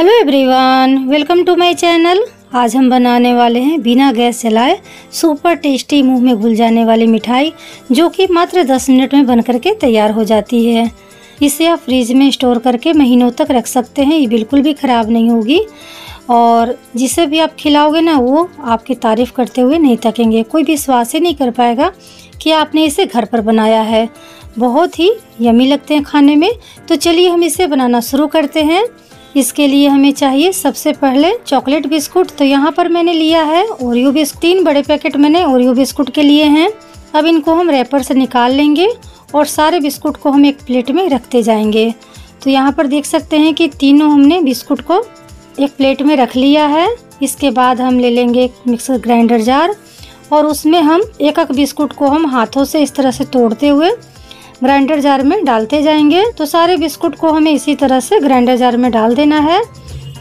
Hello everyone, welcome to my channel. आज हम बनाने वाले हैं बिना गैस जलाए सुपर टेस्टी मुंह में घुल जाने वाली मिठाई, जो कि मात्र 10 मिनट में बनकर के तैयार हो जाती है। इसे आप फ्रिज में स्टोर करके महीनों तक रख सकते हैं, ये बिल्कुल भी ख़राब नहीं होगी और जिसे भी आप खिलाओगे ना वो आपकी तारीफ़ करते हुए नहीं थकेंगे। कोई विश्वास ही नहीं कर पाएगा कि आपने इसे घर पर बनाया है। बहुत ही यमी लगते हैं खाने में। तो चलिए हम इसे बनाना शुरू करते हैं। इसके लिए हमें चाहिए सबसे पहले चॉकलेट बिस्कुट। तो यहाँ पर मैंने लिया है ओरियो बिस्कुट, 3 बड़े पैकेट मैंने ओरियो बिस्कुट के लिए हैं। अब इनको हम रैपर से निकाल लेंगे और सारे बिस्कुट को हम एक प्लेट में रखते जाएंगे। तो यहाँ पर देख सकते हैं कि तीनों हमने बिस्कुट को एक प्लेट में रख लिया है। इसके बाद हम ले लेंगे एक मिक्सर ग्राइंडर जार और उसमें हम एक एक बिस्कुट को हम हाथों से इस तरह से तोड़ते हुए ग्राइंडर जार में डालते जाएंगे। तो सारे बिस्कुट को हमें इसी तरह से ग्राइंडर जार में डाल देना है।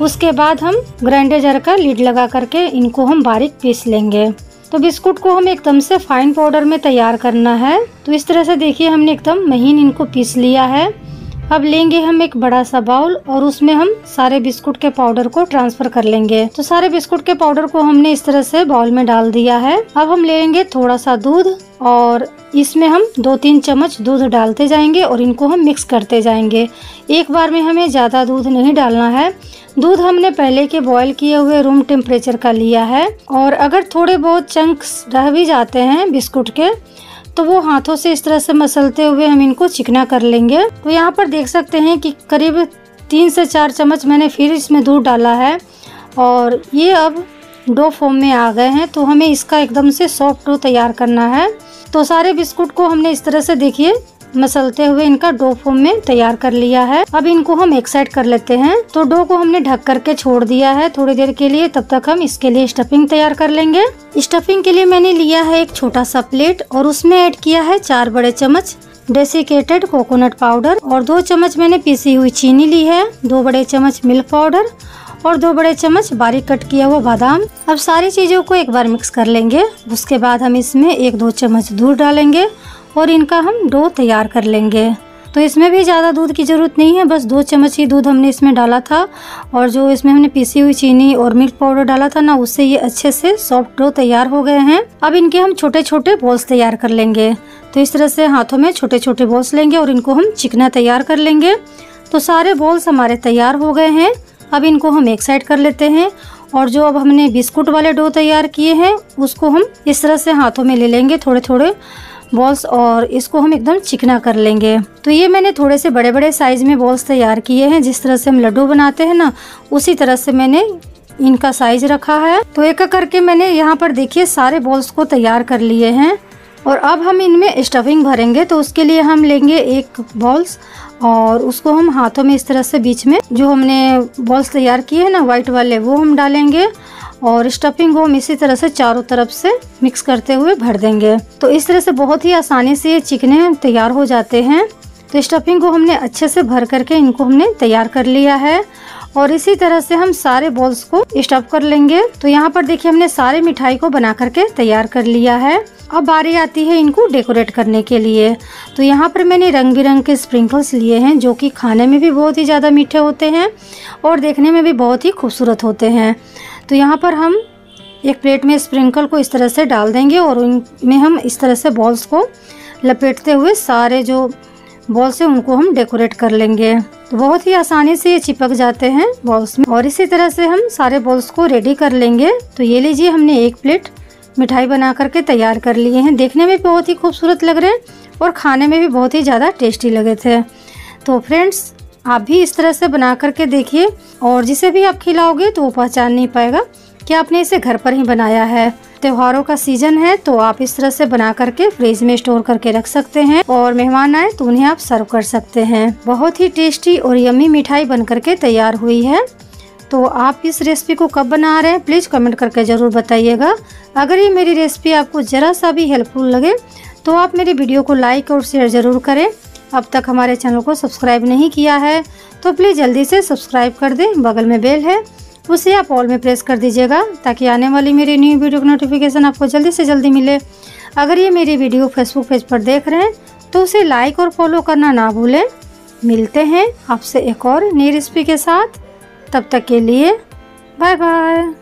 उसके बाद हम ग्राइंडर जार का लिड लगा करके इनको हम बारीक पीस लेंगे। तो बिस्कुट को हम एकदम से फाइन पाउडर में तैयार करना है। तो इस तरह से देखिए हमने एकदम महीन इनको पीस लिया है। अब लेंगे हम एक बड़ा सा बाउल और उसमें हम सारे बिस्कुट के पाउडर को ट्रांसफर कर लेंगे। तो सारे बिस्कुट के पाउडर को हमने इस तरह से बाउल में डाल दिया है। अब हम लेंगे थोड़ा सा दूध और इसमें हम 2-3 चम्मच दूध डालते जाएंगे और इनको हम मिक्स करते जाएंगे। एक बार में हमें ज़्यादा दूध नहीं डालना है। दूध हमने पहले के बॉईल किए हुए रूम टेम्परेचर का लिया है और अगर थोड़े बहुत चंक्स रह भी जाते हैं बिस्कुट के तो वो हाथों से इस तरह से मसलते हुए हम इनको चिकना कर लेंगे। तो यहाँ पर देख सकते हैं कि करीब 3 से 4 चम्मच मैंने फिर इसमें दूध डाला है और ये अब डो फॉर्म में आ गए हैं। तो हमें इसका एकदम से सॉफ्ट डो तैयार करना है। तो सारे बिस्कुट को हमने इस तरह से देखिए मसलते हुए इनका डो फॉर्म में तैयार कर लिया है। अब इनको हम एक साइड कर लेते हैं। तो डो को हमने ढक करके छोड़ दिया है थोड़ी देर के लिए। तब तक हम इसके लिए स्टफिंग तैयार कर लेंगे। स्टफिंग के लिए मैंने लिया है एक छोटा सा प्लेट और उसमें ऐड किया है 4 बड़े चम्मच डेसिकेटेड कोकोनट पाउडर और 2 चम्मच मैंने पीसी हुई चीनी ली है, 2 बड़े चम्मच मिल्क पाउडर और 2 बड़े चम्मच बारीक कट किया हुआ बादाम। अब सारी चीजों को एक बार मिक्स कर लेंगे। उसके बाद हम इसमें 1-2 चम्मच दूध डालेंगे और इनका हम डो तैयार कर लेंगे। तो इसमें भी ज़्यादा दूध की ज़रूरत नहीं है, बस 2 चम्मच ही दूध हमने इसमें डाला था और जो इसमें हमने पीसी हुई चीनी और मिल्क पाउडर डाला था ना, उससे ये अच्छे से सॉफ्ट डो तैयार हो गए हैं। अब इनके हम छोटे छोटे बॉल्स तैयार कर लेंगे। तो इस तरह से हाथों में छोटे छोटे बॉल्स लेंगे और इनको हम चिकना तैयार कर लेंगे। तो सारे बॉल्स हमारे तैयार हो गए हैं। अब इनको हम एक साइड कर लेते हैं और जो अब हमने बिस्कुट वाले डो तैयार किए हैं उसको हम इस तरह से हाथों में ले लेंगे थोड़े थोड़े बॉल्स और इसको हम एकदम चिकना कर लेंगे। तो ये मैंने थोड़े से बड़े बड़े साइज में बॉल्स तैयार किए हैं। जिस तरह से हम लड्डू बनाते हैं ना, उसी तरह से मैंने इनका साइज रखा है। तो एक एक करके मैंने यहाँ पर देखिए सारे बॉल्स को तैयार कर लिए हैं और अब हम इनमें स्टफिंग भरेंगे। तो उसके लिए हम लेंगे एक बॉल्स और उसको हम हाथों में इस तरह से बीच में जो हमने बॉल्स तैयार किए हैं ना व्हाइट वाले, वो हम डालेंगे और स्टफिंग को हम इसी तरह से चारों तरफ से मिक्स करते हुए भर देंगे। तो इस तरह से बहुत ही आसानी से ये चिकने तैयार हो जाते हैं। तो स्टफिंग को हमने अच्छे से भर करके इनको हमने तैयार कर लिया है और इसी तरह से हम सारे बॉल्स को स्टफ कर लेंगे। तो यहाँ पर देखिए हमने सारे मिठाई को बना करके तैयार कर लिया है। अब बारी आती है इनको डेकोरेट करने के लिए। तो यहाँ पर मैंने रंग बिरंग के स्प्रिंकल्स लिए हैं, जो कि खाने में भी बहुत ही ज़्यादा मीठे होते हैं और देखने में भी बहुत ही खूबसूरत होते हैं। तो यहाँ पर हम एक प्लेट में स्प्रिंकल को इस तरह से डाल देंगे और उनमें हम इस तरह से बॉल्स को लपेटते हुए सारे जो बॉल्स हैं उनको हम डेकोरेट कर लेंगे। तो बहुत ही आसानी से ये चिपक जाते हैं बॉल्स में और इसी तरह से हम सारे बॉल्स को रेडी कर लेंगे। तो ये लीजिए हमने एक प्लेट मिठाई बना करके तैयार कर लिए हैं। देखने में बहुत ही खूबसूरत लग रहे हैं और खाने में भी बहुत ही ज़्यादा टेस्टी लगे थे। तो फ्रेंड्स, आप भी इस तरह से बना करके देखिए और जिसे भी आप खिलाओगे तो वो पहचान नहीं पाएगा कि आपने इसे घर पर ही बनाया है। त्योहारों का सीजन है तो आप इस तरह से बना करके फ्रिज में स्टोर करके रख सकते हैं और मेहमान आए तो उन्हें आप सर्व कर सकते हैं। बहुत ही टेस्टी और यम्मी मिठाई बन करके तैयार हुई है। तो आप इस रेसिपी को कब बना रहे हैं प्लीज़ कमेंट करके ज़रूर बताइएगा। अगर ये मेरी रेसिपी आपको ज़रा सा भी हेल्पफुल लगे तो आप मेरे वीडियो को लाइक और शेयर ज़रूर करें। अब तक हमारे चैनल को सब्सक्राइब नहीं किया है तो प्लीज़ जल्दी से सब्सक्राइब कर दें। बगल में बेल है, उसे आप ऑल में प्रेस कर दीजिएगा ताकि आने वाली मेरी न्यू वीडियो की नोटिफिकेशन आपको जल्दी से जल्दी मिले। अगर ये मेरी वीडियो फेसबुक पेज पर देख रहे हैं तो उसे लाइक और फॉलो करना ना भूलें। मिलते हैं आपसे एक और नई रेसिपी के साथ। तब तक के लिए बाय बाय।